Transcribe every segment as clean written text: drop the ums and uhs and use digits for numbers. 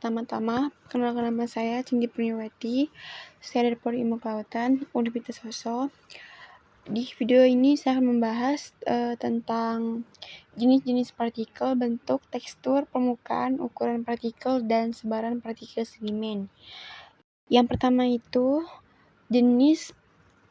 Pertama-tama, perkenalkan nama saya Cindy Purniawati. Saya dari Prodi Ilmu Kelautan, Universitas Sosok. Di video ini saya akan membahas tentang jenis-jenis partikel, bentuk, tekstur, permukaan, ukuran partikel, dan sebaran partikel sedimen. Yang pertama itu jenis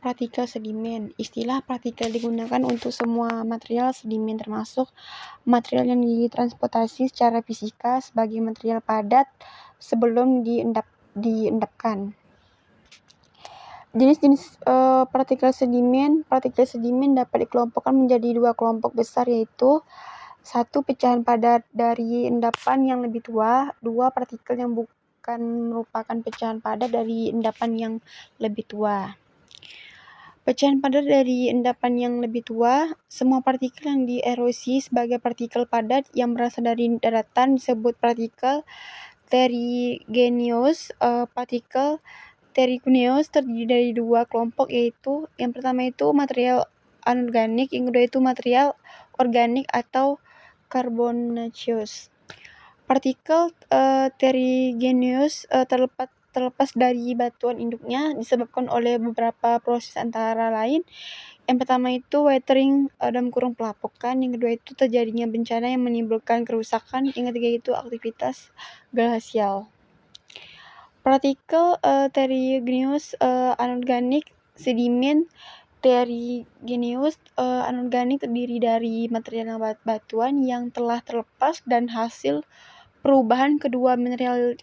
partikel sedimen. Istilah partikel digunakan untuk semua material sedimen termasuk material yang ditransportasi secara fisika sebagai material padat sebelum diendapkan. Jenis-jenis partikel sedimen dapat dikelompokkan menjadi dua kelompok besar, yaitu satu, pecahan padat dari endapan yang lebih tua. Dua, partikel yang bukan merupakan pecahan padat dari endapan yang lebih tua. Pecahan padat dari endapan yang lebih tua, semua partikel yang dierosi sebagai partikel padat yang berasal dari daratan disebut partikel terigenius. Partikel terigenius terdiri dari dua kelompok, yaitu yang pertama itu material anorganik, yang kedua itu material organik atau carbonaceous. Partikel terigenius terlepas dari batuan induknya disebabkan oleh beberapa proses antara lain. Yang pertama itu weathering (pelapukan), yang kedua itu terjadinya bencana yang menimbulkan kerusakan, yang ketiga itu aktivitas glasial. Partikel terigenius anorganik sedimen terigenius anorganik terdiri dari material batuan yang telah terlepas dan hasil perubahan kedua mineral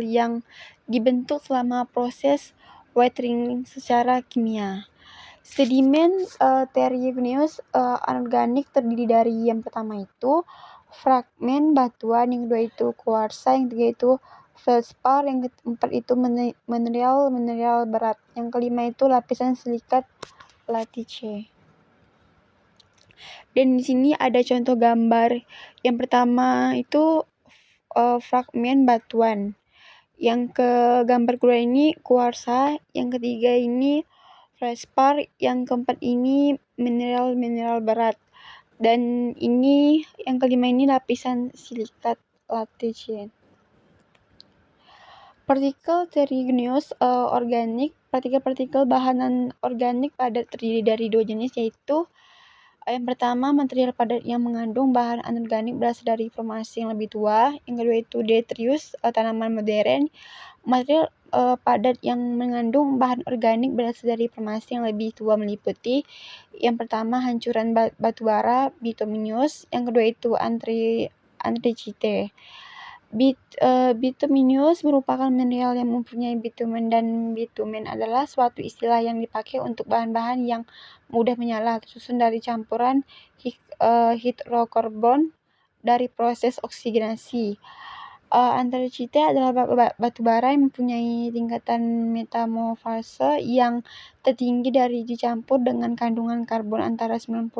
yang dibentuk selama proses weathering secara kimia. Sedimen terigenius anorganik terdiri dari yang pertama itu fragmen batuan, yang kedua itu kuarsa, yang ketiga itu feldspar, yang keempat itu mineral berat, yang kelima itu lapisan silikat latice. Dan di sini ada contoh gambar. Yang pertama itu fragmen batuan. Yang ke gambar kedua ini kuarsa, yang ketiga ini feldspar, yang keempat ini mineral berat, dan ini yang kelima ini lapisan silikat latice. Partikel terigenius organik, partikel bahan organik padat terdiri dari dua jenis, yaitu yang pertama, material padat yang mengandung bahan anorganik berasal dari formasi yang lebih tua. Yang kedua itu detritus, tanaman modern. Material padat yang mengandung bahan organik berasal dari formasi yang lebih tua meliputi yang pertama hancuran batu bara bituminous, yang kedua itu andesite. Bituminous merupakan mineral yang mempunyai bitumen, dan bitumen adalah suatu istilah yang dipakai untuk bahan-bahan yang mudah menyala tersusun dari campuran hidrokarbon dari proses oksigenasi. Andesite adalah batu bara yang mempunyai tingkatan metamorfose yang tertinggi dari dicampur dengan kandungan karbon antara 92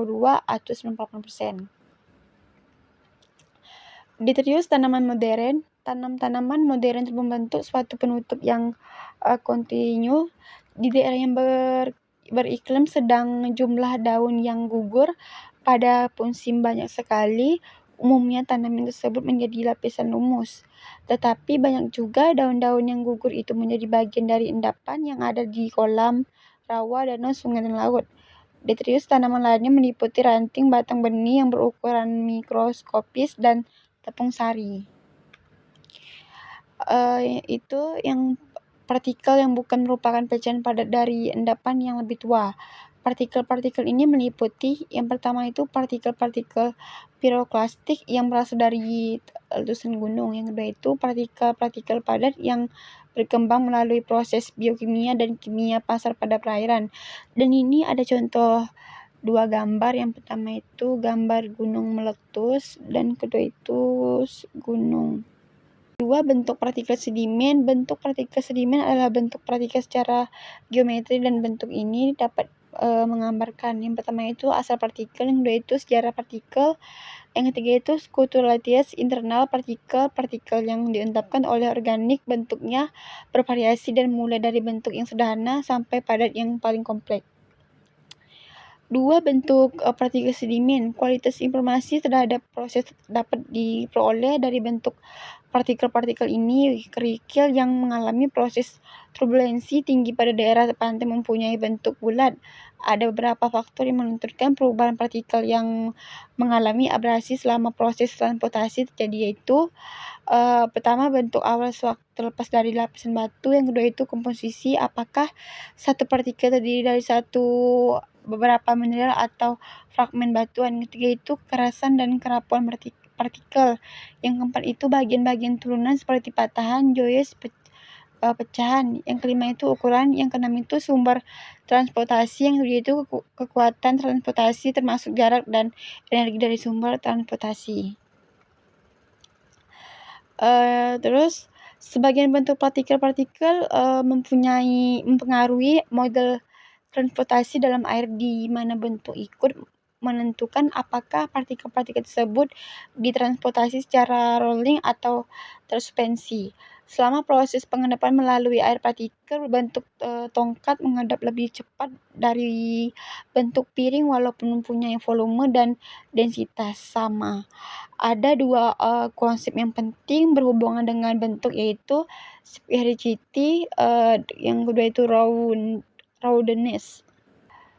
atau 98%. Detritus, tanaman modern. Tanaman modern membentuk suatu penutup yang kontinu di daerah yang beriklim sedang. Jumlah daun yang gugur pada musim banyak sekali. Umumnya tanaman tersebut menjadi lapisan humus. Tetapi banyak juga daun-daun yang gugur itu menjadi bagian dari endapan yang ada di kolam, rawa, danau, sungai, dan laut. Detritus tanaman lainnya meliputi ranting, batang benih yang berukuran mikroskopis, dan tepung sari. Itu yang partikel yang bukan merupakan pecahan padat dari endapan yang lebih tua. Partikel-partikel ini meliputi yang pertama itu partikel-partikel piroklastik yang berasal dari letusan gunung. Yang kedua itu partikel-partikel padat yang berkembang melalui proses biokimia dan kimia pasar pada perairan. Dan ini ada contoh dua gambar. Yang pertama itu gambar gunung meletus, dan kedua itu gunung. Dua, bentuk partikel sedimen. Bentuk partikel sedimen adalah bentuk partikel secara geometri, dan bentuk ini dapat menggambarkan yang pertama itu asal partikel, yang kedua itu sejarah partikel, yang ketiga itu skularitas internal partikel yang diendapkan oleh organik. Bentuknya bervariasi dan mulai dari bentuk yang sederhana sampai padat yang paling kompleks. 2. Bentuk partikel sedimen. Kualitas informasi terhadap proses dapat diperoleh dari bentuk partikel-partikel ini. Kerikil yang mengalami proses turbulensi tinggi pada daerah pantai mempunyai bentuk bulat. Ada beberapa faktor yang menentukan perubahan partikel yang mengalami abrasi selama proses transportasi terjadi, yaitu pertama, bentuk awal sewaktu terlepas dari lapisan batu. Yang kedua itu komposisi, apakah satu partikel terdiri dari beberapa mineral atau fragmen batuan. Yang ketiga itu kerasan dan kerapuan partikel. Yang keempat itu bagian-bagian turunan seperti patahan, joyes, pecahan. Yang kelima itu ukuran. Yang keenam itu sumber transportasi. Yang ketujuh itu kekuatan transportasi termasuk jarak dan energi dari sumber transportasi. Terus sebagian bentuk partikel-partikel mempengaruhi model transportasi dalam air, di mana bentuk ikut menentukan apakah partikel-partikel tersebut ditransportasi secara rolling atau tersuspensi. Selama proses pengendapan melalui air, partikel berbentuk tongkat mengendap lebih cepat dari bentuk piring walaupun mempunyai volume dan densitas sama. Ada dua konsep yang penting berhubungan dengan bentuk, yaitu sphericity, yang kedua itu roundness.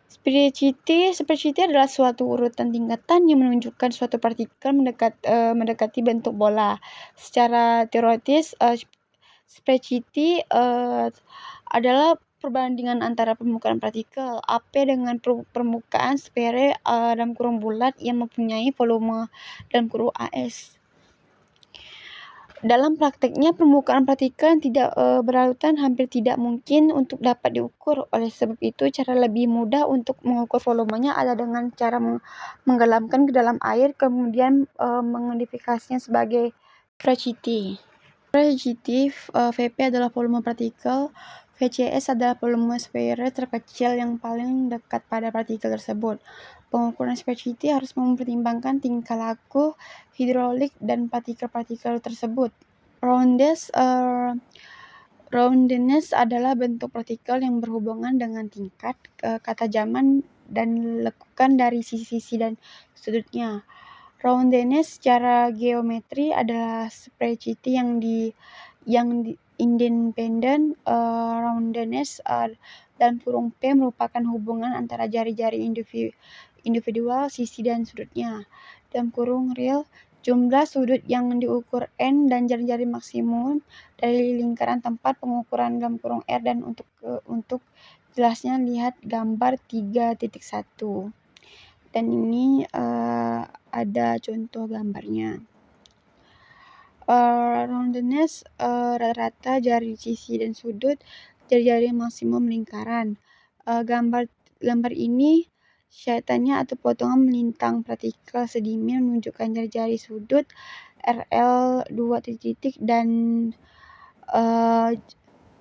Sphericity adalah suatu urutan tingkatan yang menunjukkan suatu partikel mendekati bentuk bola. Secara teoritis, sphericity adalah perbandingan antara permukaan partikel AP dengan permukaan sfere dalam kurung bulat yang mempunyai volume dalam kurung AS. Dalam prakteknya, permukaan partikel yang tidak berlarutan hampir tidak mungkin untuk dapat diukur. Oleh sebab itu, cara lebih mudah untuk mengukur volumenya adalah dengan cara menggelamkan ke dalam air, kemudian mengidentifikasinya sebagai sphericity. Vp adalah volume partikel, Vcs adalah volume sfere terkecil yang paling dekat pada partikel tersebut. Pengukuran sphericity harus mempertimbangkan tingkah laku hidrolik dan partikel-partikel tersebut. Roundness adalah bentuk partikel yang berhubungan dengan tingkat ketajaman dan lekukan dari sisi-sisi dan sudutnya. Roundness secara geometri adalah sphericity yang independen. Roundness dan kurung P merupakan hubungan antara jari-jari individual, sisi dan sudutnya. Dalam kurung real, jumlah sudut yang diukur N dan jari-jari maksimum dari lingkaran tempat pengukuran dalam kurung R. Dan untuk jelasnya lihat gambar 3.1. Dan ini ada contoh gambarnya. Roundness rata-rata jari sisi dan sudut jari-jari maksimum lingkaran. Gambar ini syaitannya atau potongan melintang partikel sedimen menunjukkan jari-jari sudut RL 2 titik dan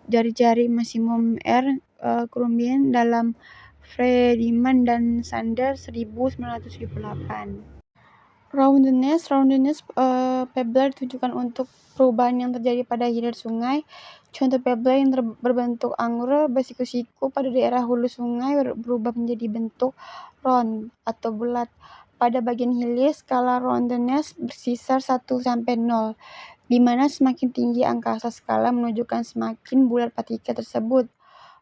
jari-jari maksimum R Coulombian dalam Friedman dan Sander 1978. Roundness pebble ditujukan untuk perubahan yang terjadi pada hilir sungai. Contoh pebble yang berbentuk anggur bersiku-siku pada daerah hulu sungai berubah menjadi bentuk round atau bulat. Pada bagian hilir, skala roundness bersisar 1-0, di mana semakin tinggi angka skala menunjukkan semakin bulat partikel tersebut.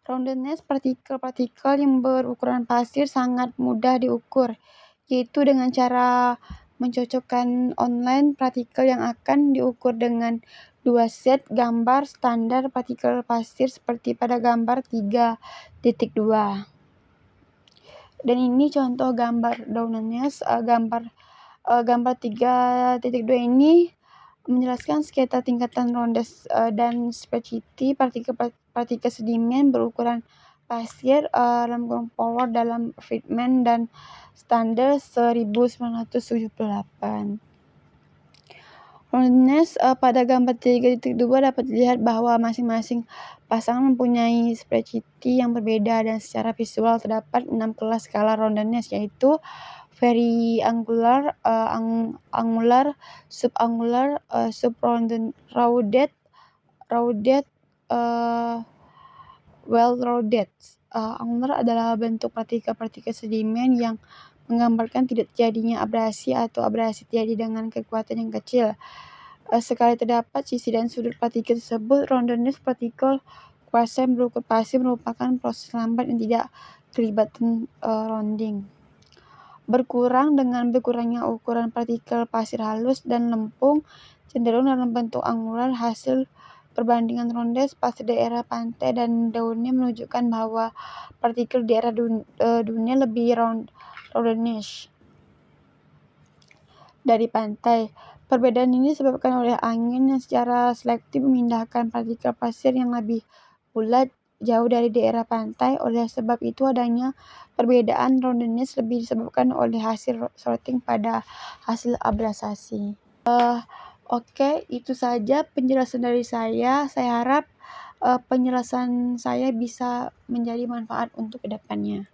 Roundness partikel-partikel yang berukuran pasir sangat mudah diukur, yaitu dengan cara mencocokkan online partikel yang akan diukur dengan 2 set gambar standar partikel pasir seperti pada gambar 3.2. Dan ini contoh gambar roundness. Gambar 3.2 ini menjelaskan skala tingkatan roundness dan sphericity partikel sedimen berukuran pasir dalam kurung power dalam Friedman dan Sander 1978. Roundness pada gambar 3.2 dapat dilihat bahwa masing-masing pasangan mempunyai sphericity yang berbeda, dan secara visual terdapat 6 kelas skala roundness, yaitu very angular, angular, subangular, subrounded, well-rounded. Angular adalah bentuk partikel-partikel sedimen yang menggambarkan tidak terjadinya abrasi atau abrasi terjadi dengan kekuatan yang kecil. Sekali terdapat sisi dan sudut partikel tersebut, roundness partikel kuasa yang berukur pasif merupakan proses lambat yang tidak kelibatan rounding. Berkurang dengan berkurangnya ukuran partikel pasir halus dan lempung cenderung dalam bentuk angular. Hasil perbandingan roundness pasir daerah pantai dan daunnya menunjukkan bahwa partikel di daerah dunia lebih roundness dari pantai. Perbedaan ini disebabkan oleh angin yang secara selektif memindahkan partikel pasir yang lebih bulat jauh dari daerah pantai. Oleh sebab itu, adanya perbedaan roundness lebih disebabkan oleh hasil sorting pada hasil abrasasi. Oke, itu saja penjelasan dari saya. Saya harap penjelasan saya bisa menjadi manfaat untuk kedepannya.